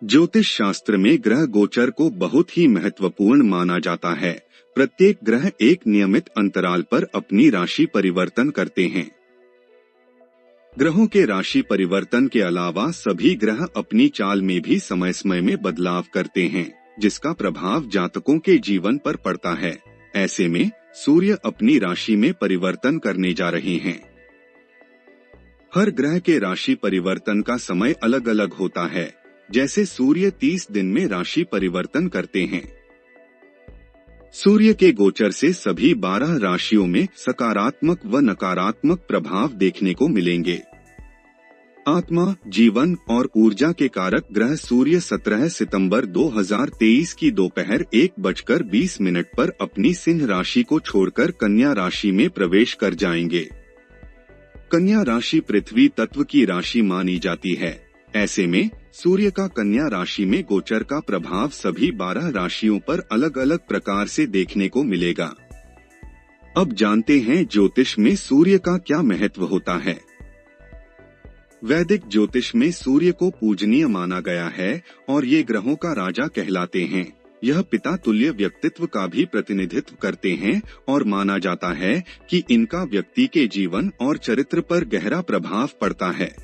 ज्योतिष शास्त्र में ग्रह गोचर को बहुत ही महत्वपूर्ण माना जाता है। प्रत्येक ग्रह एक नियमित अंतराल पर अपनी राशि परिवर्तन करते हैं। ग्रहों के राशि परिवर्तन के अलावा सभी ग्रह अपनी चाल में भी समय समय में बदलाव करते हैं, जिसका प्रभाव जातकों के जीवन पर पड़ता है। ऐसे में सूर्य अपनी राशि में परिवर्तन करने जा रहे हैं। हर ग्रह के राशि परिवर्तन का समय अलग अलग होता है। जैसे सूर्य 30 दिन में राशि परिवर्तन करते हैं। सूर्य के गोचर से सभी 12 राशियों में सकारात्मक व नकारात्मक प्रभाव देखने को मिलेंगे। आत्मा, जीवन और ऊर्जा के कारक ग्रह सूर्य 17 सितंबर 2023 की दोपहर 1:20 पर अपनी सिंह राशि को छोड़कर कन्या राशि में प्रवेश कर जाएंगे। कन्या राशि पृथ्वी तत्व की राशि मानी जाती है। ऐसे में सूर्य का कन्या राशि में गोचर का प्रभाव सभी 12 राशियों पर अलग अलग प्रकार से देखने को मिलेगा। अब जानते हैं ज्योतिष में सूर्य का क्या महत्व होता है। वैदिक ज्योतिष में सूर्य को पूजनीय माना गया है और ये ग्रहों का राजा कहलाते हैं। यह पिता तुल्य व्यक्तित्व का भी प्रतिनिधित्व करते हैं और माना जाता है कि इनका व्यक्ति के जीवन और चरित्र पर गहरा प्रभाव पड़ता है।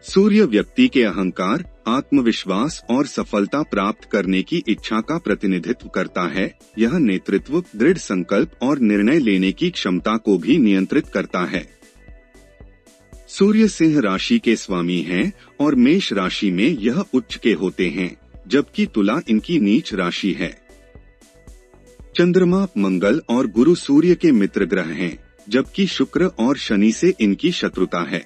सूर्य व्यक्ति के अहंकार, आत्मविश्वास और सफलता प्राप्त करने की इच्छा का प्रतिनिधित्व करता है। यह नेतृत्व, दृढ़ संकल्प और निर्णय लेने की क्षमता को भी नियंत्रित करता है। सूर्य सिंह राशि के स्वामी हैं और मेष राशि में यह उच्च के होते हैं, जबकि तुला इनकी नीच राशि है। चंद्रमा, मंगल और गुरु सूर्य के मित्र ग्रह हैं, जबकि शुक्र और शनि से इनकी शत्रुता है।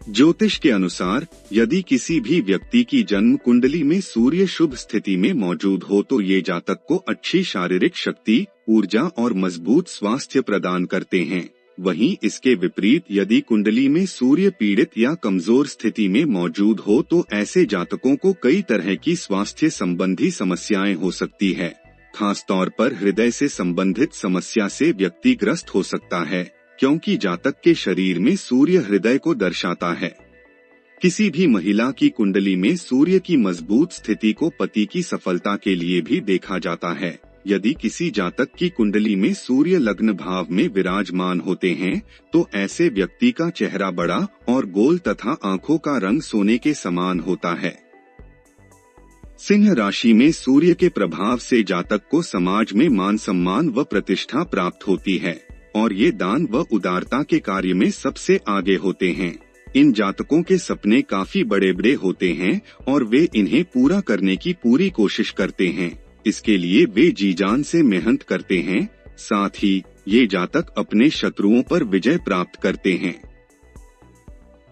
ज्योतिष के अनुसार यदि किसी भी व्यक्ति की जन्म कुंडली में सूर्य शुभ स्थिति में मौजूद हो तो ये जातक को अच्छी शारीरिक शक्ति, ऊर्जा और मजबूत स्वास्थ्य प्रदान करते हैं। वहीं इसके विपरीत यदि कुंडली में सूर्य पीड़ित या कमजोर स्थिति में मौजूद हो तो ऐसे जातकों को कई तरह की स्वास्थ्य संबंधी समस्याएं हो सकती है। खास तौर पर हृदय से संबंधित समस्या से व्यक्ति ग्रस्त हो सकता है, क्योंकि जातक के शरीर में सूर्य हृदय को दर्शाता है। किसी भी महिला की कुंडली में सूर्य की मजबूत स्थिति को पति की सफलता के लिए भी देखा जाता है। यदि किसी जातक की कुंडली में सूर्य लग्न भाव में विराजमान होते हैं तो ऐसे व्यक्ति का चेहरा बड़ा और गोल तथा आंखों का रंग सोने के समान होता है। सिंह राशि में सूर्य के प्रभाव से जातक को समाज में मान सम्मान व प्रतिष्ठा प्राप्त होती है और ये दान व उदारता के कार्य में सबसे आगे होते हैं। इन जातकों के सपने काफी बड़े बड़े होते हैं और वे इन्हें पूरा करने की पूरी कोशिश करते हैं। इसके लिए वे जी जान से मेहनत करते हैं। साथ ही ये जातक अपने शत्रुओं पर विजय प्राप्त करते हैं।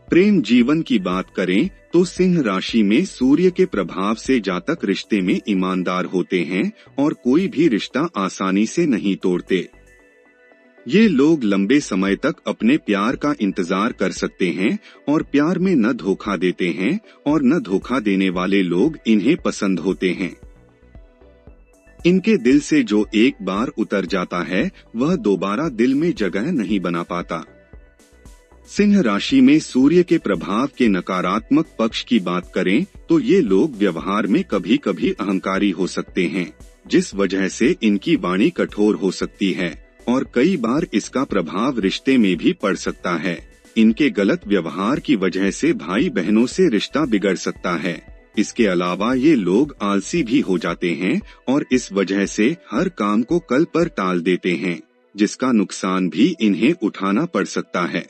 प्रेम जीवन की बात करें तो सिंह राशि में सूर्य के प्रभाव से जातक रिश्ते में ईमानदार होते हैं और कोई भी रिश्ता आसानी से नहीं तोड़ते। ये लोग लंबे समय तक अपने प्यार का इंतजार कर सकते हैं और प्यार में न धोखा देते हैं और न धोखा देने वाले लोग इन्हें पसंद होते हैं। इनके दिल से जो एक बार उतर जाता है वह दोबारा दिल में जगह नहीं बना पाता। सिंह राशि में सूर्य के प्रभाव के नकारात्मक पक्ष की बात करें तो ये लोग व्यवहार में कभी कभी अहंकारी हो सकते हैं, जिस वजह से इनकी वाणी कठोर हो सकती है और कई बार इसका प्रभाव रिश्ते में भी पड़ सकता है। इनके गलत व्यवहार की वजह से भाई बहनों से रिश्ता बिगड़ सकता है। इसके अलावा ये लोग आलसी भी हो जाते हैं और इस वजह से हर काम को कल पर टाल देते हैं, जिसका नुकसान भी इन्हें उठाना पड़ सकता है।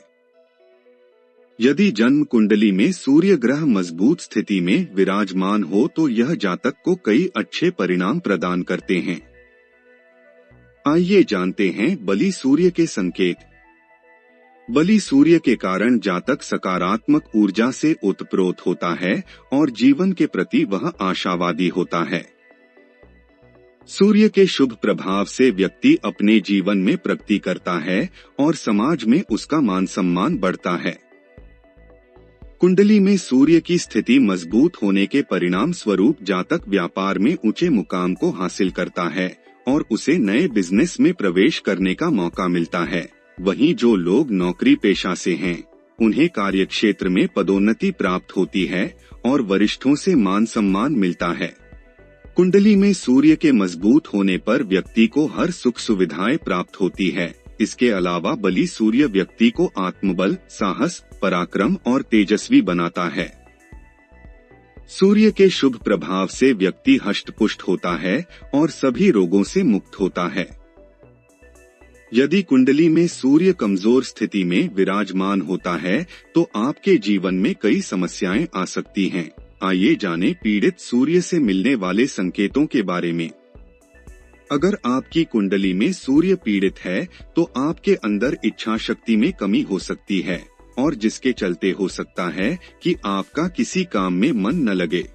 यदि जन्म कुंडली में सूर्य ग्रह मजबूत स्थिति में विराजमान हो तो यह जातक को कई अच्छे परिणाम प्रदान करते हैं। आइए जानते हैं बलि सूर्य के संकेत। बलि सूर्य के कारण जातक सकारात्मक ऊर्जा से ओतप्रोत होता है और जीवन के प्रति वह आशावादी होता है। सूर्य के शुभ प्रभाव से व्यक्ति अपने जीवन में प्रगति करता है और समाज में उसका मान सम्मान बढ़ता है। कुंडली में सूर्य की स्थिति मजबूत होने के परिणाम स्वरूप जातक व्यापार में ऊंचे मुकाम को हासिल करता है और उसे नए बिजनेस में प्रवेश करने का मौका मिलता है। वहीं जो लोग नौकरी पेशा से हैं उन्हें कार्यक्षेत्र में पदोन्नति प्राप्त होती है और वरिष्ठों से मान सम्मान मिलता है। कुंडली में सूर्य के मजबूत होने पर व्यक्ति को हर सुख सुविधाएं प्राप्त होती है। इसके अलावा बली सूर्य व्यक्ति को आत्मबल, साहस, पराक्रम और तेजस्वी बनाता है। सूर्य के शुभ प्रभाव से व्यक्ति हष्टपुष्ट होता है और सभी रोगों से मुक्त होता है। यदि कुंडली में सूर्य कमजोर स्थिति में विराजमान होता है तो आपके जीवन में कई समस्याएं आ सकती हैं। आइए जानें पीड़ित सूर्य से मिलने वाले संकेतों के बारे में। अगर आपकी कुंडली में सूर्य पीड़ित है तो आपके अंदर इच्छा शक्ति में कमी हो सकती है और जिसके चलते हो सकता है कि आपका किसी काम में मन न लगे।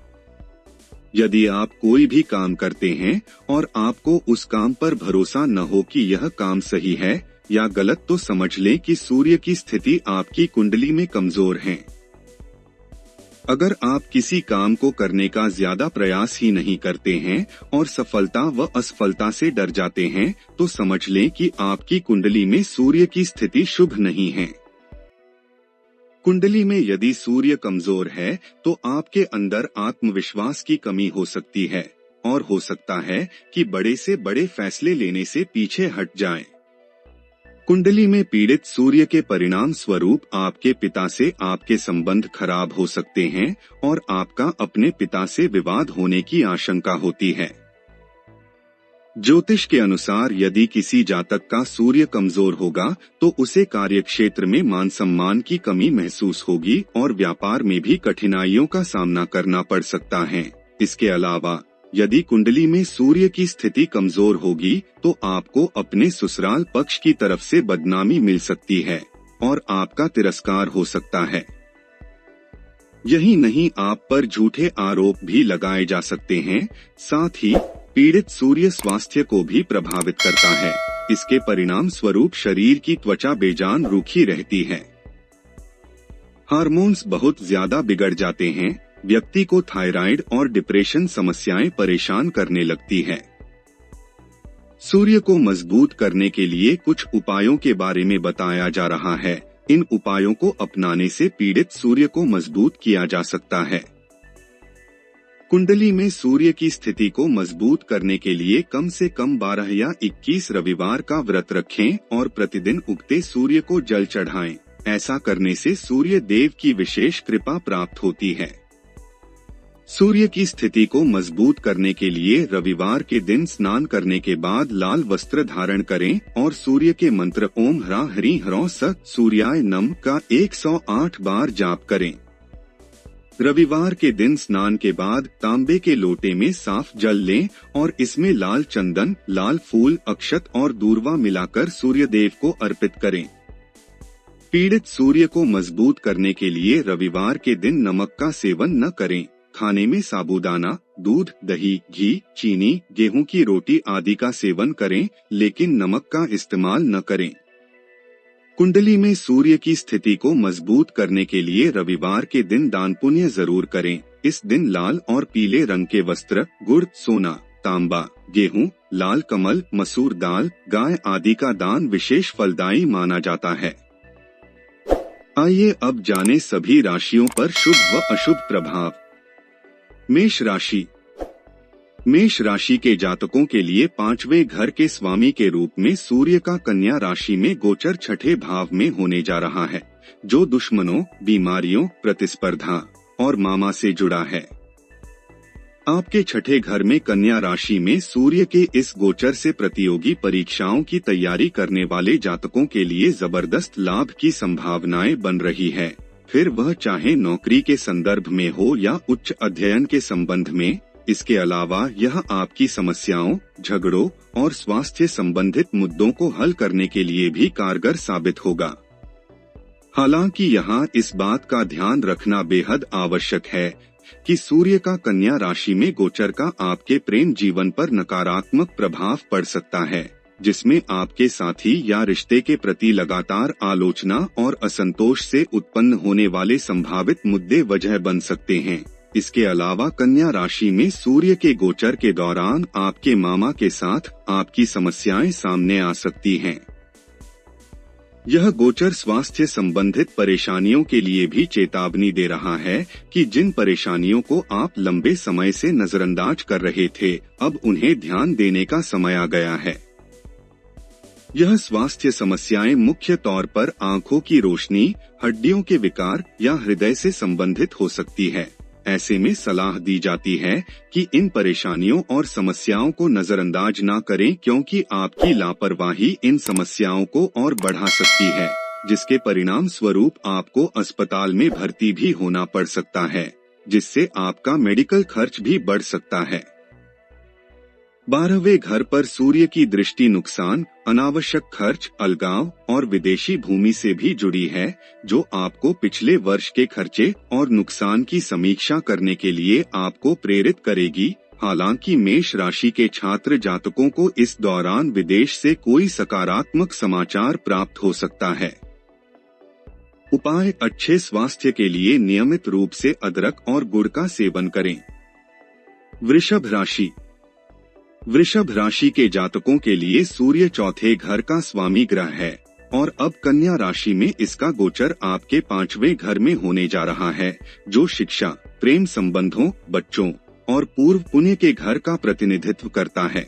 यदि आप कोई भी काम करते हैं और आपको उस काम पर भरोसा न हो कि यह काम सही है या गलत, तो समझ लें कि सूर्य की स्थिति आपकी कुंडली में कमजोर है। अगर आप किसी काम को करने का ज्यादा प्रयास ही नहीं करते हैं और सफलता व असफलता से डर जाते हैं तो समझ लें कि आपकी कुंडली में सूर्य की स्थिति शुभ नहीं है। कुंडली में यदि सूर्य कमजोर है तो आपके अंदर आत्मविश्वास की कमी हो सकती है और हो सकता है कि बड़े से बड़े फैसले लेने से पीछे हट जाएं। कुंडली में पीड़ित सूर्य के परिणाम स्वरूप आपके पिता से आपके संबंध खराब हो सकते हैं और आपका अपने पिता से विवाद होने की आशंका होती है। ज्योतिष के अनुसार यदि किसी जातक का सूर्य कमजोर होगा तो उसे कार्यक्षेत्र में मान सम्मान की कमी महसूस होगी और व्यापार में भी कठिनाइयों का सामना करना पड़ सकता है। इसके अलावा यदि कुंडली में सूर्य की स्थिति कमजोर होगी तो आपको अपने ससुराल पक्ष की तरफ से बदनामी मिल सकती है और आपका तिरस्कार हो सकता है। यही नहीं, आप पर झूठे आरोप भी लगाए जा सकते हैं। साथ ही पीड़ित सूर्य स्वास्थ्य को भी प्रभावित करता है। इसके परिणाम स्वरूप शरीर की त्वचा बेजान रूखी रहती है। हार्मोन्स बहुत ज्यादा बिगड़ जाते हैं। व्यक्ति को थायराइड और डिप्रेशन समस्याएं परेशान करने लगती है। सूर्य को मजबूत करने के लिए कुछ उपायों के बारे में बताया जा रहा है। इन उपायों को अपनाने से पीड़ित सूर्य को मजबूत किया जा सकता है। कुंडली में सूर्य की स्थिति को मजबूत करने के लिए कम से कम 12 या 21 रविवार का व्रत रखें और प्रतिदिन उगते सूर्य को जल चढ़ाएं। ऐसा करने से सूर्य देव की विशेष कृपा प्राप्त होती है। सूर्य की स्थिति को मजबूत करने के लिए रविवार के दिन स्नान करने के बाद लाल वस्त्र धारण करें और सूर्य के मंत्र ओम ह्रा हरि ह्रौं स सूर्याय नम का 108 बार जाप करें। रविवार के दिन स्नान के बाद तांबे के लोटे में साफ जल लें और इसमें लाल चंदन, लाल फूल, अक्षत और दूर्वा मिलाकर सूर्य देव को अर्पित करें। पीड़ित सूर्य को मजबूत करने के लिए रविवार के दिन नमक का सेवन न करें। खाने में साबूदाना, दूध, दही, घी, चीनी, गेहूं की रोटी आदि का सेवन करें, लेकिन नमक का इस्तेमाल न करें। कुंडली में सूर्य की स्थिति को मजबूत करने के लिए रविवार के दिन दान पुण्य जरूर करें। इस दिन लाल और पीले रंग के वस्त्र, गुड़, सोना, तांबा, गेहूं, लाल कमल, मसूर दाल, गाय आदि का दान विशेष फलदायी माना जाता है। आइए अब जानें सभी राशियों पर शुभ व अशुभ प्रभाव। मेष राशि। मेष राशि के जातकों के लिए 5वें घर के स्वामी के रूप में सूर्य का कन्या राशि में गोचर 6ठे भाव में होने जा रहा है, जो दुश्मनों, बीमारियों, प्रतिस्पर्धा और मामा से जुड़ा है। आपके 6ठे घर में कन्या राशि में सूर्य के इस गोचर से प्रतियोगी परीक्षाओं की तैयारी करने वाले जातकों के लिए जबरदस्त लाभ की संभावनाएं बन रही है। फिर वह चाहे नौकरी के संदर्भ में हो या उच्च अध्ययन के संबंध में। इसके अलावा यह आपकी समस्याओं, झगड़ों और स्वास्थ्य संबंधित मुद्दों को हल करने के लिए भी कारगर साबित होगा। हालांकि यहाँ इस बात का ध्यान रखना बेहद आवश्यक है कि सूर्य का कन्या राशि में गोचर का आपके प्रेम जीवन पर नकारात्मक प्रभाव पड़ सकता है, जिसमें आपके साथी या रिश्ते के प्रति लगातार आलोचना और असंतोष से उत्पन्न होने वाले संभावित मुद्दे वजह बन सकते हैं। इसके अलावा कन्या राशि में सूर्य के गोचर के दौरान आपके मामा के साथ आपकी समस्याएं सामने आ सकती हैं। यह गोचर स्वास्थ्य संबंधित परेशानियों के लिए भी चेतावनी दे रहा है कि जिन परेशानियों को आप लंबे समय से नजरअंदाज कर रहे थे, अब उन्हें ध्यान देने का समय आ गया है। यह स्वास्थ्य समस्याएं मुख्य तौर पर आंखों की रोशनी, हड्डियों के विकार या हृदय से संबंधित हो सकती है। ऐसे में सलाह दी जाती है कि इन परेशानियों और समस्याओं को नजरअंदाज न करें, क्योंकि आपकी लापरवाही इन समस्याओं को और बढ़ा सकती है, जिसके परिणाम स्वरूप आपको अस्पताल में भर्ती भी होना पड़ सकता है, जिससे आपका मेडिकल खर्च भी बढ़ सकता है। 12वें घर पर सूर्य की दृष्टि नुकसान, अनावश्यक खर्च, अलगाव और विदेशी भूमि से भी जुड़ी है, जो आपको पिछले वर्ष के खर्चे और नुकसान की समीक्षा करने के लिए आपको प्रेरित करेगी। हालांकि मेष राशि के छात्र जातकों को इस दौरान विदेश से कोई सकारात्मक समाचार प्राप्त हो सकता है। उपाय: अच्छे स्वास्थ्य के लिए नियमित रूप से अदरक और गुड़ का सेवन करें। वृषभ राशि। वृषभ राशि के जातकों के लिए सूर्य चौथे घर का स्वामी ग्रह है और अब कन्या राशि में इसका गोचर आपके 5वें घर में होने जा रहा है, जो शिक्षा, प्रेम संबंधों, बच्चों और पूर्व पुण्य के घर का प्रतिनिधित्व करता है।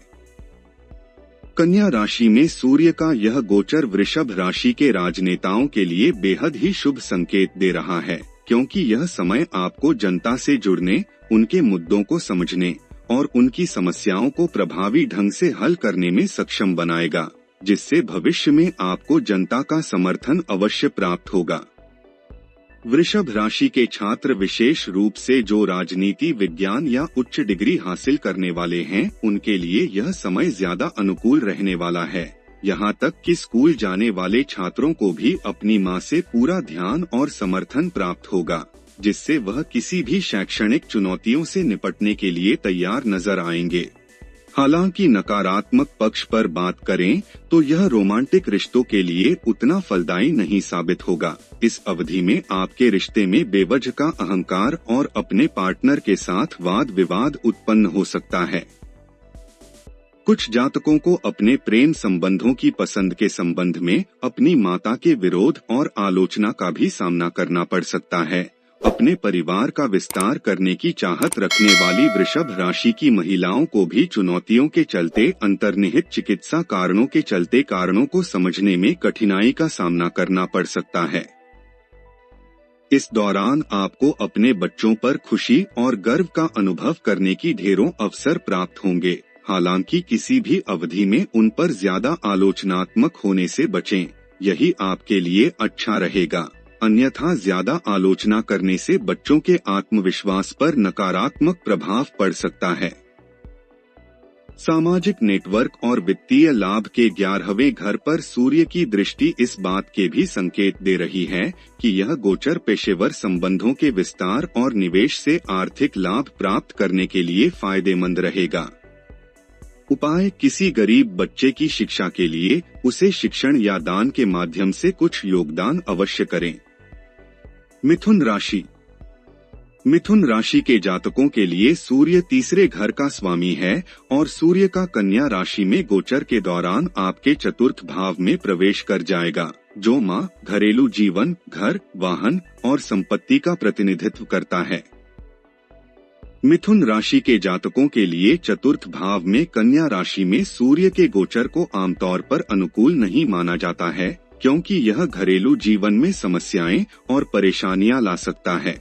कन्या राशि में सूर्य का यह गोचर वृषभ राशि के राजनेताओं के लिए बेहद ही शुभ संकेत दे रहा है, क्योंकि यह समय आपको जनता से जुड़ने, उनके मुद्दों को समझने और उनकी समस्याओं को प्रभावी ढंग से हल करने में सक्षम बनाएगा, जिससे भविष्य में आपको जनता का समर्थन अवश्य प्राप्त होगा। वृषभ राशि के छात्र, विशेष रूप से जो राजनीति विज्ञान या उच्च डिग्री हासिल करने वाले हैं, उनके लिए यह समय ज्यादा अनुकूल रहने वाला है। यहाँ तक कि स्कूल जाने वाले छात्रों को भी अपनी मां से पूरा ध्यान और समर्थन प्राप्त होगा, जिससे वह किसी भी शैक्षणिक चुनौतियों से निपटने के लिए तैयार नजर आएंगे। हालांकि नकारात्मक पक्ष पर बात करें तो यह रोमांटिक रिश्तों के लिए उतना फलदायी नहीं साबित होगा। इस अवधि में आपके रिश्ते में बेवजह का अहंकार और अपने पार्टनर के साथ वाद विवाद उत्पन्न हो सकता है। कुछ जातकों को अपने प्रेम संबंधों की पसंद के संबंध में अपनी माता के विरोध और आलोचना का भी सामना करना पड़ सकता है। अपने परिवार का विस्तार करने की चाहत रखने वाली वृषभ राशि की महिलाओं को भी चुनौतियों के चलते, अंतर्निहित चिकित्सा कारणों के चलते कारणों को समझने में कठिनाई का सामना करना पड़ सकता है। इस दौरान आपको अपने बच्चों पर खुशी और गर्व का अनुभव करने की ढेरों अवसर प्राप्त होंगे। हालांकि किसी भी अवधि में उन पर ज्यादा आलोचनात्मक होने से बचें, यही आपके लिए अच्छा रहेगा। अन्यथा ज्यादा आलोचना करने से बच्चों के आत्मविश्वास पर नकारात्मक प्रभाव पड़ सकता है। सामाजिक नेटवर्क और वित्तीय लाभ के 11वें घर पर सूर्य की दृष्टि इस बात के भी संकेत दे रही है कि यह गोचर पेशेवर संबंधों के विस्तार और निवेश से आर्थिक लाभ प्राप्त करने के लिए फायदेमंद रहेगा। उपाय: किसी गरीब बच्चे की शिक्षा के लिए उसे शिक्षण या दान के माध्यम से कुछ योगदान अवश्य करें। मिथुन राशि। मिथुन राशि के जातकों के लिए सूर्य तीसरे घर का स्वामी है और सूर्य का कन्या राशि में गोचर के दौरान आपके चतुर्थ भाव में प्रवेश कर जाएगा, जो मां, घरेलू जीवन, घर, वाहन और संपत्ति का प्रतिनिधित्व करता है। मिथुन राशि के जातकों के लिए चतुर्थ भाव में कन्या राशि में सूर्य के गोचर को आमतौर पर अनुकूल नहीं माना जाता है, क्योंकि यह घरेलू जीवन में समस्याएं और परेशानियां ला सकता है।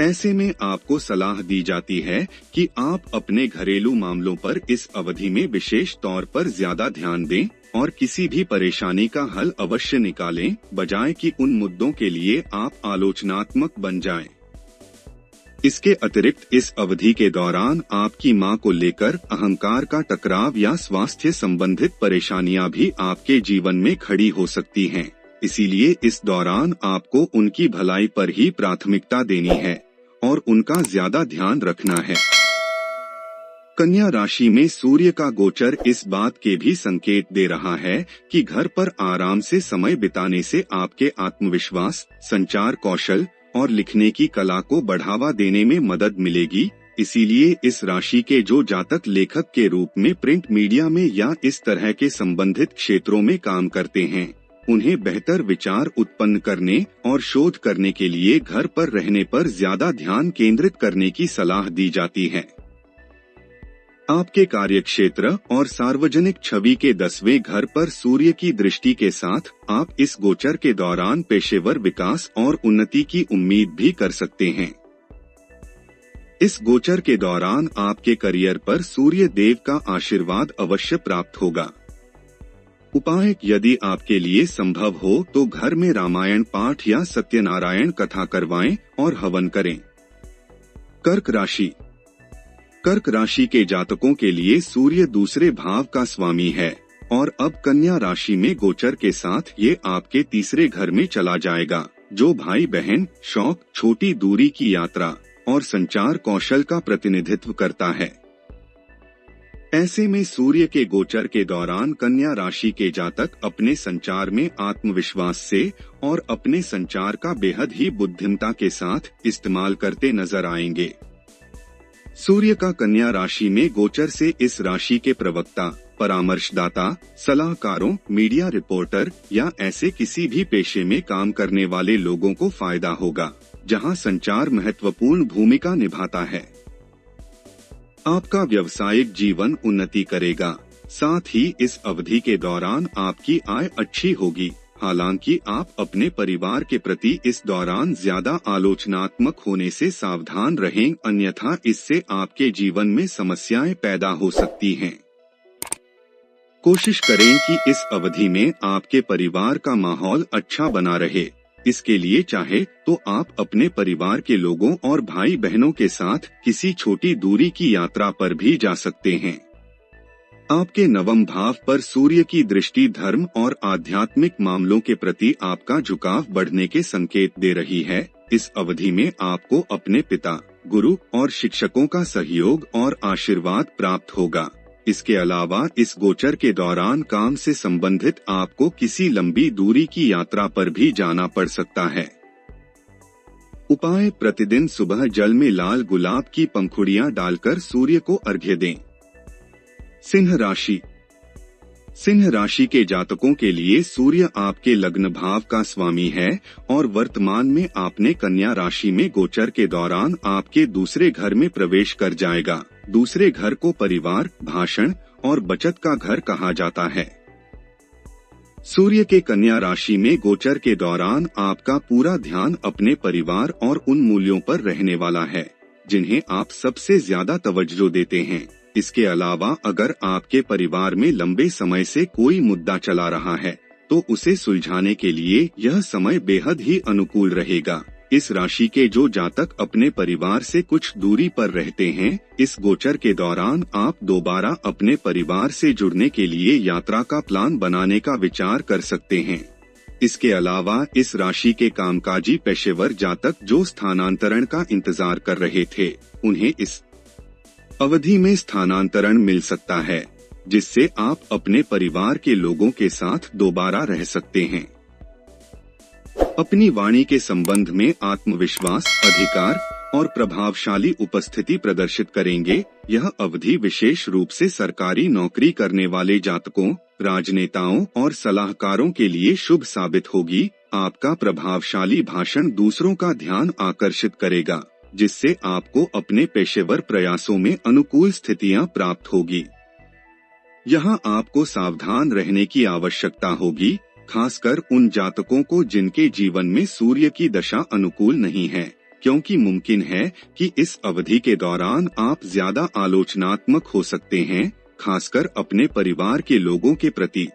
ऐसे में आपको सलाह दी जाती है कि आप अपने घरेलू मामलों पर इस अवधि में विशेष तौर पर ज्यादा ध्यान दें और किसी भी परेशानी का हल अवश्य निकालें, बजाय कि उन मुद्दों के लिए आप आलोचनात्मक बन जाएं। इसके अतिरिक्त इस अवधि के दौरान आपकी मां को लेकर अहंकार का टकराव या स्वास्थ्य संबंधित परेशानियां भी आपके जीवन में खड़ी हो सकती हैं। इसीलिए इस दौरान आपको उनकी भलाई पर ही प्राथमिकता देनी है और उनका ज्यादा ध्यान रखना है। कन्या राशि में सूर्य का गोचर इस बात के भी संकेत दे रहा है कि घर पर आराम से समय बिताने से आपके आत्मविश्वास, संचार कौशल और लिखने की कला को बढ़ावा देने में मदद मिलेगी। इसीलिए इस राशि के जो जातक लेखक के रूप में प्रिंट मीडिया में या इस तरह के संबंधित क्षेत्रों में काम करते हैं, उन्हें बेहतर विचार उत्पन्न करने और शोध करने के लिए घर पर रहने पर ज्यादा ध्यान केंद्रित करने की सलाह दी जाती है। आपके कार्यक्षेत्र और सार्वजनिक छवि के 10वें घर पर सूर्य की दृष्टि के साथ आप इस गोचर के दौरान पेशेवर विकास और उन्नति की उम्मीद भी कर सकते हैं। इस गोचर के दौरान आपके करियर पर सूर्य देव का आशीर्वाद अवश्य प्राप्त होगा। उपाय: यदि आपके लिए संभव हो तो घर में रामायण पाठ या सत्यनारायण कथा करवाएं और हवन करें। कर्क राशि। कर्क राशि के जातकों के लिए सूर्य दूसरे भाव का स्वामी है और अब कन्या राशि में गोचर के साथ ये आपके तीसरे घर में चला जाएगा, जो भाई बहन, शौक, छोटी दूरी की यात्रा और संचार कौशल का प्रतिनिधित्व करता है। ऐसे में सूर्य के गोचर के दौरान कन्या राशि के जातक अपने संचार में आत्मविश्वास से और अपने संचार का बेहद ही बुद्धिमता के साथ इस्तेमाल करते नजर आएंगे। सूर्य का कन्या राशि में गोचर से इस राशि के प्रवक्ता, परामर्शदाता, सलाहकारों, मीडिया रिपोर्टर या ऐसे किसी भी पेशे में काम करने वाले लोगों को फायदा होगा, जहां संचार महत्वपूर्ण भूमिका निभाता है। आपका व्यावसायिक जीवन उन्नति करेगा, साथ ही इस अवधि के दौरान आपकी आय अच्छी होगी। हालांकि आप अपने परिवार के प्रति इस दौरान ज्यादा आलोचनात्मक होने से सावधान रहें, अन्यथा इससे आपके जीवन में समस्याएं पैदा हो सकती हैं। कोशिश करें कि इस अवधि में आपके परिवार का माहौल अच्छा बना रहे। इसके लिए चाहे तो आप अपने परिवार के लोगों और भाई बहनों के साथ किसी छोटी दूरी की यात्रा पर भी जा सकते हैं। आपके नवम भाव पर सूर्य की दृष्टि धर्म और आध्यात्मिक मामलों के प्रति आपका झुकाव बढ़ने के संकेत दे रही है। इस अवधि में आपको अपने पिता, गुरु और शिक्षकों का सहयोग और आशीर्वाद प्राप्त होगा। इसके अलावा इस गोचर के दौरान काम से संबंधित आपको किसी लंबी दूरी की यात्रा पर भी जाना पड़ सकता है। उपाय: प्रतिदिन सुबह जल में लाल गुलाब की पंखुड़ियां डालकर सूर्य को अर्घ्य दें। सिंह राशि। सिंह राशि के जातकों के लिए सूर्य आपके लग्न भाव का स्वामी है और वर्तमान में आपने कन्या राशि में गोचर के दौरान आपके दूसरे घर में प्रवेश कर जाएगा। दूसरे घर को परिवार, भाषण और बचत का घर कहा जाता है। सूर्य के कन्या राशि में गोचर के दौरान आपका पूरा ध्यान अपने परिवार और उन मूल्यों पर रहने वाला है जिन्हें आप सबसे ज्यादा तवज्जो देते हैं। इसके अलावा अगर आपके परिवार में लंबे समय से कोई मुद्दा चला रहा है तो उसे सुलझाने के लिए यह समय बेहद ही अनुकूल रहेगा। इस राशि के जो जातक अपने परिवार से कुछ दूरी पर रहते हैं, इस गोचर के दौरान आप दोबारा अपने परिवार से जुड़ने के लिए यात्रा का प्लान बनाने का विचार कर सकते हैं। इसके अलावा इस राशि के कामकाजी पेशेवर जातक जो स्थानांतरण का इंतजार कर रहे थे, उन्हें इस अवधि में स्थानांतरण मिल सकता है, जिससे आप अपने परिवार के लोगों के साथ दोबारा रह सकते हैं। अपनी वाणी के संबंध में आत्मविश्वास, अधिकार और प्रभावशाली उपस्थिति प्रदर्शित करेंगे। यह अवधि विशेष रूप से सरकारी नौकरी करने वाले जातकों, राजनेताओं और सलाहकारों के लिए शुभ साबित होगी। आपका प्रभावशाली भाषण दूसरों का ध्यान आकर्षित करेगा, जिससे आपको अपने पेशेवर प्रयासों में अनुकूल स्थितियां प्राप्त होगी। यहाँ आपको सावधान रहने की आवश्यकता होगी, खासकर उन जातकों को जिनके जीवन में सूर्य की दशा अनुकूल नहीं है, क्योंकि मुमकिन है कि इस अवधि के दौरान आप ज्यादा आलोचनात्मक हो सकते हैं, खासकर अपने परिवार के लोगों के प्रति।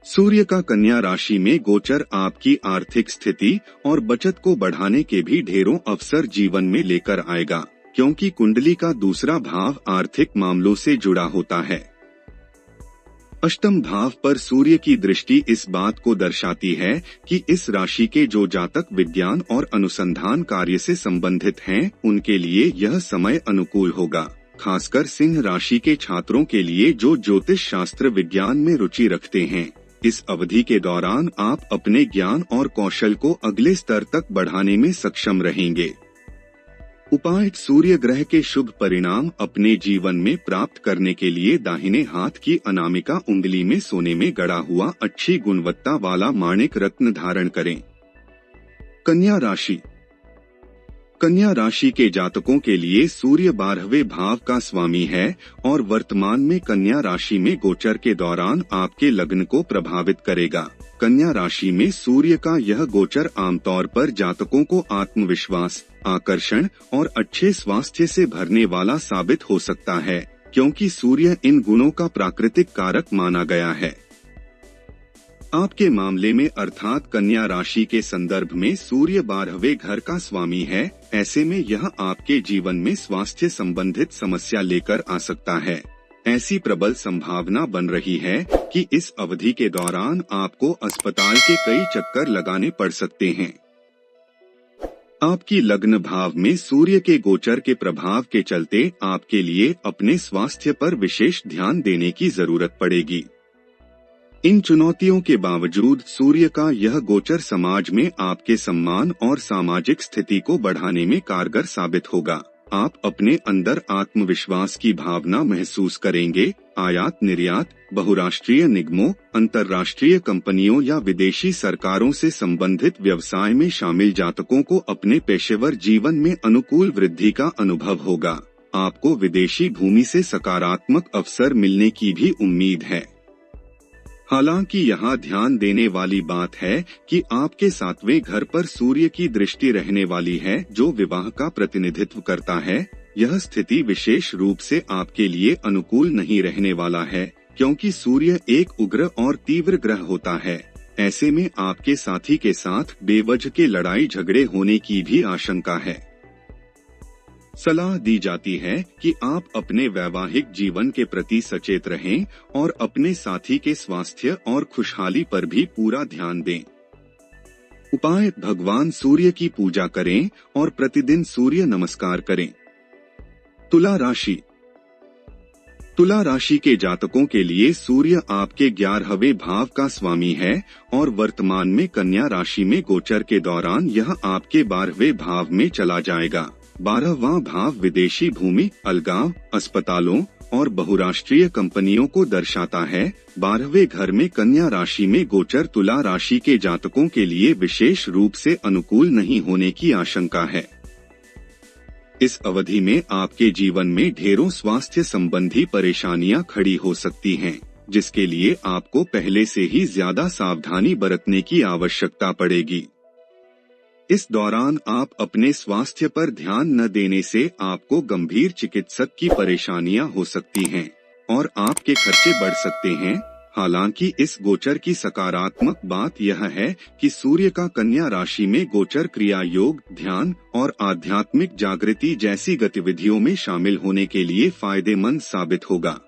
सूर्य का कन्या राशि में गोचर आपकी आर्थिक स्थिति और बचत को बढ़ाने के भी ढेरों अवसर जीवन में लेकर आएगा, क्योंकि कुंडली का दूसरा भाव आर्थिक मामलों से जुड़ा होता है। अष्टम भाव पर सूर्य की दृष्टि इस बात को दर्शाती है कि इस राशि के जो जातक विज्ञान और अनुसंधान कार्य से संबंधित हैं, उनके लिए यह समय अनुकूल होगा। खासकर सिंह राशि के छात्रों के लिए जो ज्योतिष शास्त्र विज्ञान में रुचि रखते हैं, इस अवधि के दौरान आप अपने ज्ञान और कौशल को अगले स्तर तक बढ़ाने में सक्षम रहेंगे। उपाय: सूर्य ग्रह के शुभ परिणाम अपने जीवन में प्राप्त करने के लिए दाहिने हाथ की अनामिका उंगली में सोने में गड़ा हुआ अच्छी गुणवत्ता वाला माणिक रत्न धारण करें। कन्या राशि। कन्या राशि के जातकों के लिए सूर्य 12वें भाव का स्वामी है और वर्तमान में कन्या राशि में गोचर के दौरान आपके लग्न को प्रभावित करेगा। कन्या राशि में सूर्य का यह गोचर आमतौर पर जातकों को आत्मविश्वास, आकर्षण और अच्छे स्वास्थ्य से भरने वाला साबित हो सकता है, क्योंकि सूर्य इन गुणों का प्राकृतिक कारक माना गया है। आपके मामले में अर्थात कन्या राशि के संदर्भ में सूर्य 12वें घर का स्वामी है। ऐसे में यह आपके जीवन में स्वास्थ्य संबंधित समस्या लेकर आ सकता है। ऐसी प्रबल संभावना बन रही है कि इस अवधि के दौरान आपको अस्पताल के कई चक्कर लगाने पड़ सकते हैं। आपकी लग्न भाव में सूर्य के गोचर के प्रभाव के चलते आपके लिए अपने स्वास्थ्य पर विशेष ध्यान देने की जरूरत पड़ेगी। इन चुनौतियों के बावजूद सूर्य का यह गोचर समाज में आपके सम्मान और सामाजिक स्थिति को बढ़ाने में कारगर साबित होगा। आप अपने अंदर आत्मविश्वास की भावना महसूस करेंगे। आयात निर्यात, बहुराष्ट्रीय निगमों, अंतर्राष्ट्रीय कंपनियों या विदेशी सरकारों से संबंधित व्यवसाय में शामिल जातकों को अपने पेशेवर जीवन में अनुकूल वृद्धि का अनुभव होगा। आपको विदेशी भूमि से सकारात्मक अवसर मिलने की भी उम्मीद है। हालांकि यहाँ ध्यान देने वाली बात है कि आपके 7वें घर पर सूर्य की दृष्टि रहने वाली है, जो विवाह का प्रतिनिधित्व करता है। यह स्थिति विशेष रूप से आपके लिए अनुकूल नहीं रहने वाला है, क्योंकि सूर्य एक उग्र और तीव्र ग्रह होता है। ऐसे में आपके साथी के साथ बेवजह के लड़ाई झगड़े होने की भी आशंका है। सलाह दी जाती है कि आप अपने वैवाहिक जीवन के प्रति सचेत रहें और अपने साथी के स्वास्थ्य और खुशहाली पर भी पूरा ध्यान दें। उपाय: भगवान सूर्य की पूजा करें और प्रतिदिन सूर्य नमस्कार करें। तुला राशि। तुला राशि के जातकों के लिए सूर्य आपके 11वें भाव का स्वामी है और वर्तमान में कन्या राशि में गोचर के दौरान यह आपके 12वें भाव में चला जाएगा। 12वां भाव विदेशी भूमि, अलगाव, अस्पतालों और बहुराष्ट्रीय कंपनियों को दर्शाता है। 12वें घर में कन्या राशि में गोचर तुला राशि के जातकों के लिए विशेष रूप से अनुकूल नहीं होने की आशंका है। इस अवधि में आपके जीवन में ढेरों स्वास्थ्य संबंधी परेशानियां खड़ी हो सकती हैं, जिसके लिए आपको पहले से ही ज्यादा सावधानी बरतने की आवश्यकता पड़ेगी। इस दौरान आप अपने स्वास्थ्य पर ध्यान न देने से आपको गंभीर चिकित्सक की परेशानियां हो सकती हैं और आपके खर्चे बढ़ सकते हैं। हालांकि इस गोचर की सकारात्मक बात यह है कि सूर्य का कन्या राशि में गोचर क्रिया योग, ध्यान और आध्यात्मिक जागृति जैसी गतिविधियों में शामिल होने के लिए फायदेमंद साबित होगा।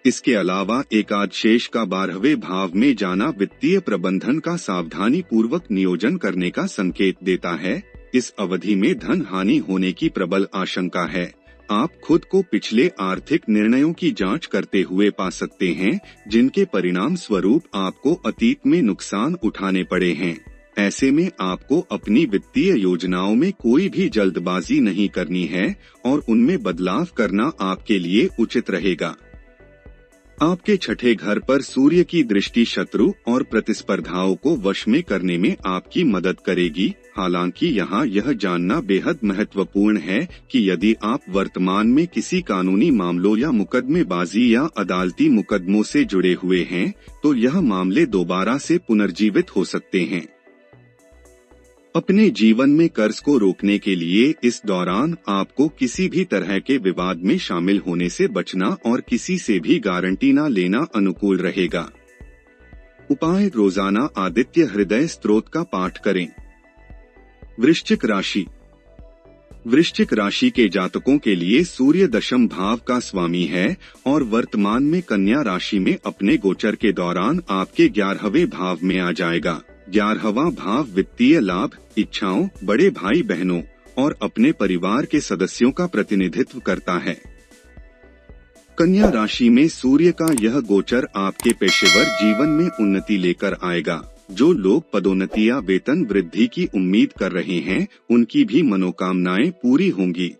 इसके अलावा एकादशेष का 12वें भाव में जाना वित्तीय प्रबंधन का सावधानी पूर्वक नियोजन करने का संकेत देता है। इस अवधि में धन हानि होने की प्रबल आशंका है। आप खुद को पिछले आर्थिक निर्णयों की जांच करते हुए पा सकते हैं, जिनके परिणाम स्वरूप आपको अतीत में नुकसान उठाने पड़े हैं। ऐसे में आपको अपनी वित्तीय योजनाओं में कोई भी जल्दबाजी नहीं करनी है और उनमें बदलाव करना आपके लिए उचित रहेगा। आपके 6ठे घर पर सूर्य की दृष्टि शत्रु और प्रतिस्पर्धाओं को वश में करने में आपकी मदद करेगी। हालांकि यहाँ यह जानना बेहद महत्वपूर्ण है कि यदि आप वर्तमान में किसी कानूनी मामलों या मुकदमेबाजी या अदालती मुकदमों से जुड़े हुए हैं, तो यह मामले दोबारा से पुनर्जीवित हो सकते हैं। अपने जीवन में कर्ज को रोकने के लिए इस दौरान आपको किसी भी तरह के विवाद में शामिल होने से बचना और किसी से भी गारंटी न लेना अनुकूल रहेगा। उपाय: रोजाना आदित्य हृदय स्तोत्र का पाठ करें। वृश्चिक राशि। वृश्चिक राशि के जातकों के लिए सूर्य 10वें भाव का स्वामी है और वर्तमान में कन्या राशि में अपने गोचर के दौरान आपके 11वें भाव में आ जाएगा। 11वां भाव वित्तीय लाभ, इच्छाओं, बड़े भाई बहनों और अपने परिवार के सदस्यों का प्रतिनिधित्व करता है। कन्या राशि में सूर्य का यह गोचर आपके पेशेवर जीवन में उन्नति लेकर आएगा। जो लोग पदोन्नति या वेतन वृद्धि की उम्मीद कर रहे हैं, उनकी भी मनोकामनाएं पूरी होंगी।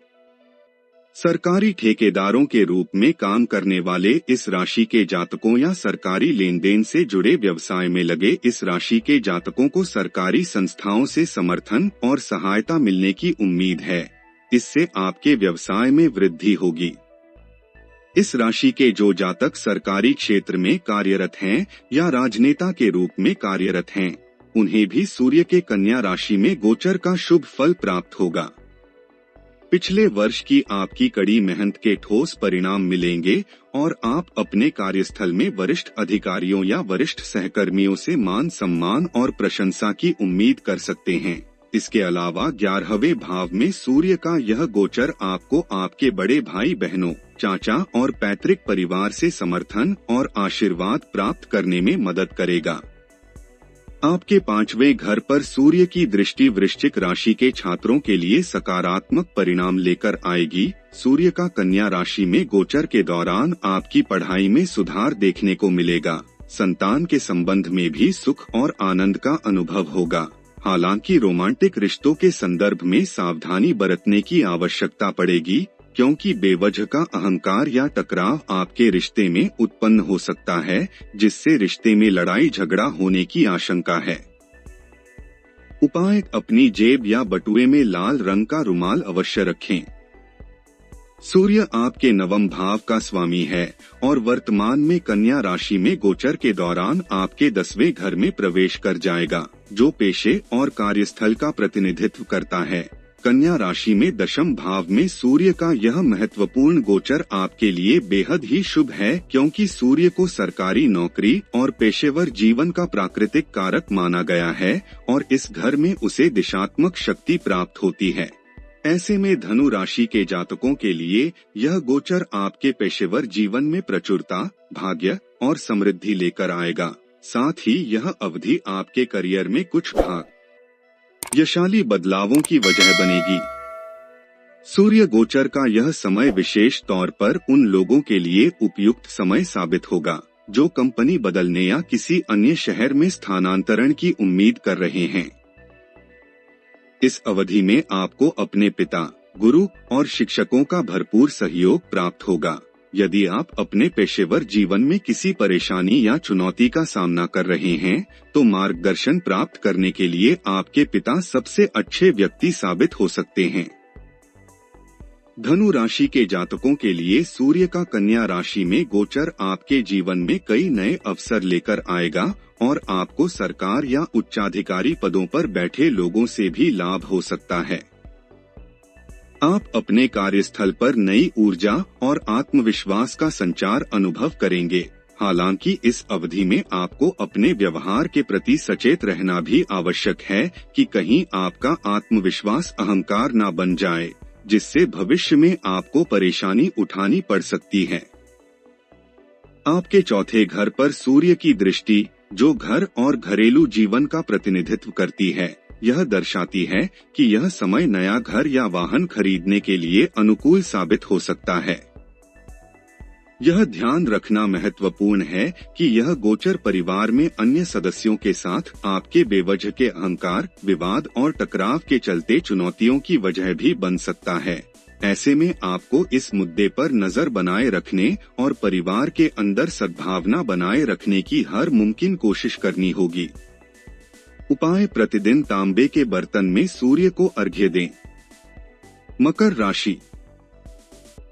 सरकारी ठेकेदारों के रूप में काम करने वाले इस राशि के जातकों या सरकारी लेन देन से जुड़े व्यवसाय में लगे इस राशि के जातकों को सरकारी संस्थाओं से समर्थन और सहायता मिलने की उम्मीद है। इससे आपके व्यवसाय में वृद्धि होगी। इस राशि के जो जातक सरकारी क्षेत्र में कार्यरत हैं या राजनेता के रूप में कार्यरत हैं, उन्हें भी सूर्य के कन्या राशि में गोचर का शुभ फल प्राप्त होगा। पिछले वर्ष की आपकी कड़ी मेहनत के ठोस परिणाम मिलेंगे और आप अपने कार्यस्थल में वरिष्ठ अधिकारियों या वरिष्ठ सहकर्मियों से मान सम्मान और प्रशंसा की उम्मीद कर सकते हैं। इसके अलावा 11वें भाव में सूर्य का यह गोचर आपको आपके बड़े भाई बहनों, चाचा और पैतृक परिवार से समर्थन और आशीर्वाद प्राप्त करने में मदद करेगा। आपके 5वें घर पर सूर्य की दृष्टि वृश्चिक राशि के छात्रों के लिए सकारात्मक परिणाम लेकर आएगी। सूर्य का कन्या राशि में गोचर के दौरान आपकी पढ़ाई में सुधार देखने को मिलेगा। संतान के संबंध में भी सुख और आनंद का अनुभव होगा। हालांकि रोमांटिक रिश्तों के संदर्भ में सावधानी बरतने की आवश्यकता पड़ेगी, क्योंकि बेवजह का अहंकार या टकराव आपके रिश्ते में उत्पन्न हो सकता है, जिससे रिश्ते में लड़ाई झगड़ा होने की आशंका है। उपाय: अपनी जेब या बटुए में लाल रंग का रुमाल अवश्य रखें। सूर्य आपके 9वें भाव का स्वामी है और वर्तमान में कन्या राशि में गोचर के दौरान आपके 10वें घर में प्रवेश कर जाएगा, जो पेशे और कार्यस्थल का प्रतिनिधित्व करता है। कन्या राशि में 10वें भाव में सूर्य का यह महत्वपूर्ण गोचर आपके लिए बेहद ही शुभ है, क्योंकि सूर्य को सरकारी नौकरी और पेशेवर जीवन का प्राकृतिक कारक माना गया है और इस घर में उसे दिशात्मक शक्ति प्राप्त होती है। ऐसे में धनु राशि के जातकों के लिए यह गोचर आपके पेशेवर जीवन में प्रचुरता, भाग्य और समृद्धि लेकर आएगा। साथ ही यह अवधि आपके करियर में कुछ भाग्यशाली बदलावों की वजह बनेगी। सूर्य गोचर का यह समय विशेष तौर पर उन लोगों के लिए उपयुक्त समय साबित होगा जो कंपनी बदलने या किसी अन्य शहर में स्थानांतरण की उम्मीद कर रहे हैं। इस अवधि में आपको अपने पिता, गुरु और शिक्षकों का भरपूर सहयोग प्राप्त होगा। यदि आप अपने पेशेवर जीवन में किसी परेशानी या चुनौती का सामना कर रहे हैं, तो मार्गदर्शन प्राप्त करने के लिए आपके पिता सबसे अच्छे व्यक्ति साबित हो सकते हैं। धनु राशि के जातकों के लिए सूर्य का कन्या राशि में गोचर आपके जीवन में कई नए अवसर लेकर आएगा और आपको सरकार या उच्चाधिकारी पदों पर बैठे लोगों से भी लाभ हो सकता है। आप अपने कार्यस्थल पर नई ऊर्जा और आत्मविश्वास का संचार अनुभव करेंगे। हालांकि इस अवधि में आपको अपने व्यवहार के प्रति सचेत रहना भी आवश्यक है कि कहीं आपका आत्मविश्वास अहंकार न बन जाए, जिससे भविष्य में आपको परेशानी उठानी पड़ सकती है। आपके 4थे घर पर सूर्य की दृष्टि, जो घर और घरेलू जीवन का प्रतिनिधित्व करती है, यह दर्शाती है कि यह समय नया घर या वाहन खरीदने के लिए अनुकूल साबित हो सकता है। यह ध्यान रखना महत्वपूर्ण है कि यह गोचर परिवार में अन्य सदस्यों के साथ आपके बेवजह के अहंकार, विवाद और टकराव के चलते चुनौतियों की वजह भी बन सकता है। ऐसे में आपको इस मुद्दे पर नजर बनाए रखने और परिवार के अंदर सद्भावना बनाए रखने की हर मुमकिन कोशिश करनी होगी। उपाय: प्रतिदिन तांबे के बर्तन में सूर्य को अर्घ्य दें। मकर राशि।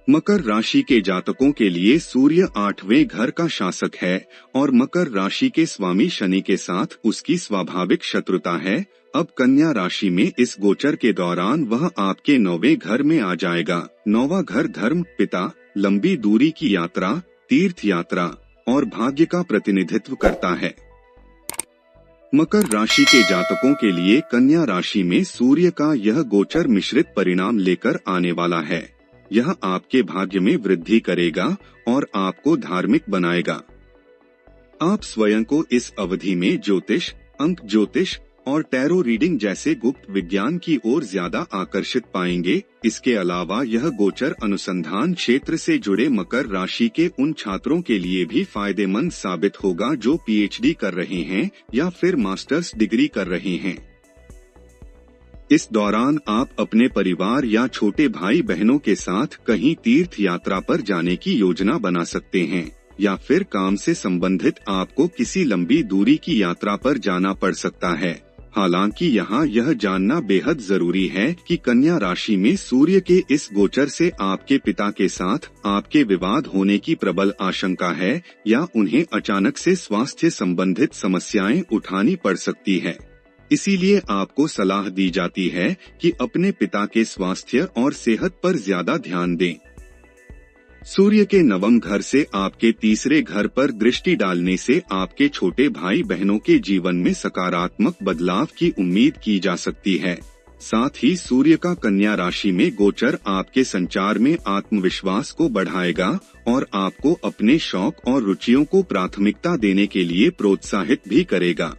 मकर राशि के जातकों के लिए सूर्य 8वें घर का शासक है और मकर राशि के स्वामी शनि के साथ उसकी स्वाभाविक शत्रुता है। अब कन्या राशि में इस गोचर के दौरान वह आपके 9वें घर में आ जाएगा। 9वां घर धर्म, पिता, लंबी दूरी की यात्रा, तीर्थ यात्रा और भाग्य का प्रतिनिधित्व करता है। मकर राशि के जातकों के लिए कन्या राशि में सूर्य का यह गोचर मिश्रित परिणाम लेकर आने वाला है। यह आपके भाग्य में वृद्धि करेगा और आपको धार्मिक बनाएगा। आप स्वयं को इस अवधि में ज्योतिष, अंक ज्योतिष और टैरो रीडिंग जैसे गुप्त विज्ञान की ओर ज्यादा आकर्षित पाएंगे। इसके अलावा यह गोचर अनुसंधान क्षेत्र से जुड़े मकर राशि के उन छात्रों के लिए भी फायदेमंद साबित होगा जो पीएचडी कर रहे हैं या फिर मास्टर्स डिग्री कर रहे हैं। इस दौरान आप अपने परिवार या छोटे भाई बहनों के साथ कहीं तीर्थ यात्रा पर जाने की योजना बना सकते हैं, या फिर काम से संबंधित आपको किसी लंबी दूरी की यात्रा पर जाना पड़ सकता है। हालांकि यहाँ यह जानना बेहद जरूरी है कि कन्या राशि में सूर्य के इस गोचर से आपके पिता के साथ आपके विवाद होने की प्रबल आशंका है या उन्हें अचानक से स्वास्थ्य संबंधित समस्याएं उठानी पड़ सकती है। इसीलिए आपको सलाह दी जाती है कि अपने पिता के स्वास्थ्य और सेहत पर ज्यादा ध्यान दें। सूर्य के नवम घर से आपके तीसरे घर पर दृष्टि डालने से आपके छोटे भाई बहनों के जीवन में सकारात्मक बदलाव की उम्मीद की जा सकती है। साथ ही सूर्य का कन्या राशि में गोचर आपके संचार में आत्मविश्वास को बढ़ाएगा और आपको अपने शौक और रुचियों को प्राथमिकता देने के लिए प्रोत्साहित भी करेगा।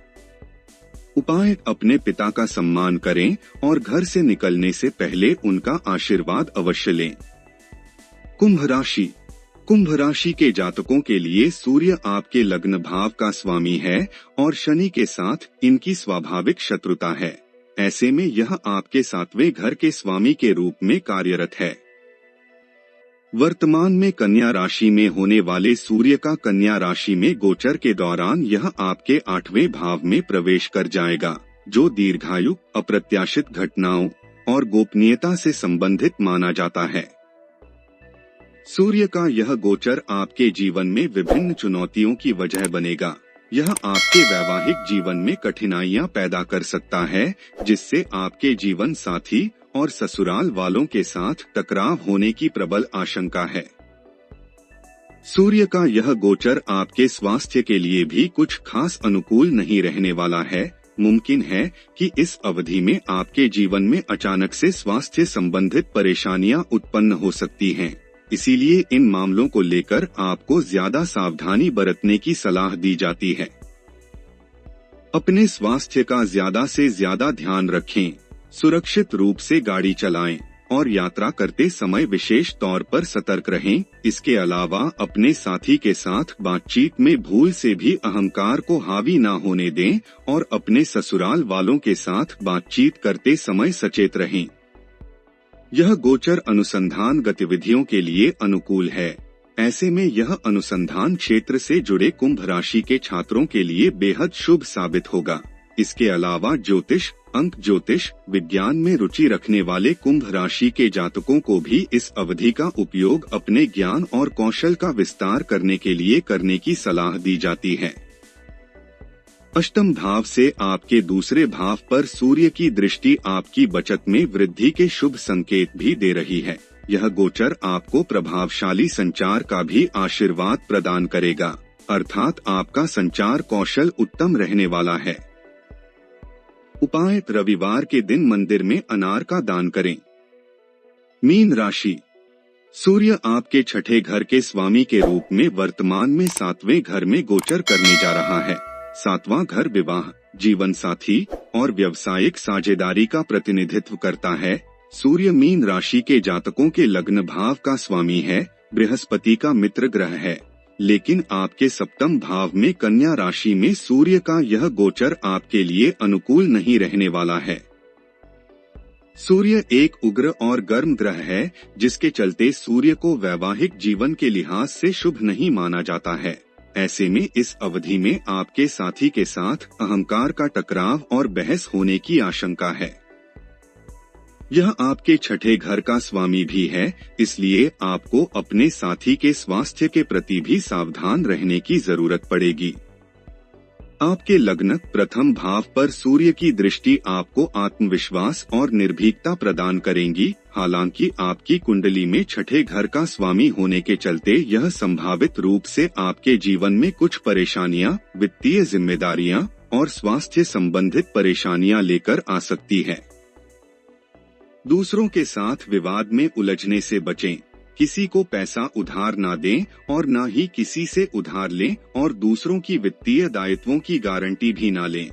उपाय: अपने पिता का सम्मान करें और घर से निकलने से पहले उनका आशीर्वाद अवश्य लें। कुंभ राशि। कुंभ राशि के जातकों के लिए सूर्य आपके लग्न भाव का स्वामी है और शनि के साथ इनकी स्वाभाविक शत्रुता है। ऐसे में यह आपके 7वें घर के स्वामी के रूप में कार्यरत है। वर्तमान में कन्या राशि में होने वाले सूर्य का कन्या राशि में गोचर के दौरान यह आपके 8वें भाव में प्रवेश कर जाएगा, जो दीर्घायु, अप्रत्याशित घटनाओं और गोपनीयता से संबंधित माना जाता है। सूर्य का यह गोचर आपके जीवन में विभिन्न चुनौतियों की वजह बनेगा। यह आपके वैवाहिक जीवन में कठिनाइयां पैदा कर सकता है, जिससे आपके जीवन साथी और ससुराल वालों के साथ टकराव होने की प्रबल आशंका है। सूर्य का यह गोचर आपके स्वास्थ्य के लिए भी कुछ खास अनुकूल नहीं रहने वाला है। मुमकिन है कि इस अवधि में आपके जीवन में अचानक से स्वास्थ्य संबंधित परेशानियां उत्पन्न हो सकती हैं। इसीलिए इन मामलों को लेकर आपको ज्यादा सावधानी बरतने की सलाह दी जाती है। अपने स्वास्थ्य का ज्यादा से ज्यादा ध्यान रखें, सुरक्षित रूप से गाड़ी चलाएं और यात्रा करते समय विशेष तौर पर सतर्क रहें। इसके अलावा अपने साथी के साथ बातचीत में भूल से भी अहंकार को हावी न होने दें और अपने ससुराल वालों के साथ बातचीत करते समय सचेत रहें। यह गोचर अनुसंधान गतिविधियों के लिए अनुकूल है। ऐसे में यह अनुसंधान क्षेत्र से जुड़े कुंभ राशि के छात्रों के लिए बेहद शुभ साबित होगा। इसके अलावा ज्योतिष, अंक ज्योतिष विज्ञान में रुचि रखने वाले कुंभ राशि के जातकों को भी इस अवधि का उपयोग अपने ज्ञान और कौशल का विस्तार करने के लिए करने की सलाह दी जाती है। अष्टम भाव से आपके दूसरे भाव पर सूर्य की दृष्टि आपकी बचत में वृद्धि के शुभ संकेत भी दे रही है। यह गोचर आपको प्रभावशाली संचार का भी आशीर्वाद प्रदान करेगा, अर्थात आपका संचार कौशल उत्तम रहने वाला है। उपाय: रविवार के दिन मंदिर में अनार का दान करें। मीन राशि। सूर्य आपके 6ठे घर के स्वामी के रूप में वर्तमान में 7वें घर में गोचर करने जा रहा है। 7वां घर विवाह, जीवन साथी और व्यावसायिक साझेदारी का प्रतिनिधित्व करता है। सूर्य मीन राशि के जातकों के लग्न भाव का स्वामी है, बृहस्पति का मित्र ग्रह है। लेकिन आपके 7वें भाव में कन्या राशि में सूर्य का यह गोचर आपके लिए अनुकूल नहीं रहने वाला है। सूर्य एक उग्र और गर्म ग्रह है, जिसके चलते सूर्य को वैवाहिक जीवन के लिहाज से शुभ नहीं माना जाता है। ऐसे में इस अवधि में आपके साथी के साथ अहंकार का टकराव और बहस होने की आशंका है। यह आपके 6ठे घर का स्वामी भी है, इसलिए आपको अपने साथी के स्वास्थ्य के प्रति भी सावधान रहने की जरूरत पड़ेगी। आपके लग्न प्रथम भाव पर सूर्य की दृष्टि आपको आत्मविश्वास और निर्भीकता प्रदान करेंगी। हालांकि आपकी कुंडली में 6ठे घर का स्वामी होने के चलते यह संभावित रूप से आपके जीवन में कुछ परेशानियां, वित्तीय जिम्मेदारियां और स्वास्थ्य संबंधित परेशानियां लेकर आ सकती है। दूसरों के साथ विवाद में उलझने से बचें। किसी को पैसा उधार ना दें और ना ही किसी से उधार लें और दूसरों की वित्तीय दायित्वों की गारंटी भी ना लें।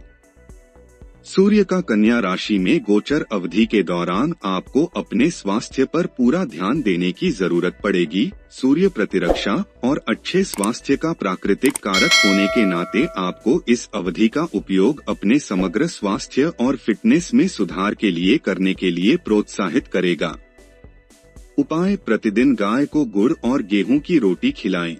सूर्य का कन्या राशि में गोचर अवधि के दौरान आपको अपने स्वास्थ्य पर पूरा ध्यान देने की जरूरत पड़ेगी। सूर्य प्रतिरक्षा और अच्छे स्वास्थ्य का प्राकृतिक कारक होने के नाते आपको इस अवधि का उपयोग अपने समग्र स्वास्थ्य और फिटनेस में सुधार के लिए करने के लिए प्रोत्साहित करेगा। उपाय: प्रतिदिन गाय को गुड़ और गेहूं की रोटी खिलाएं।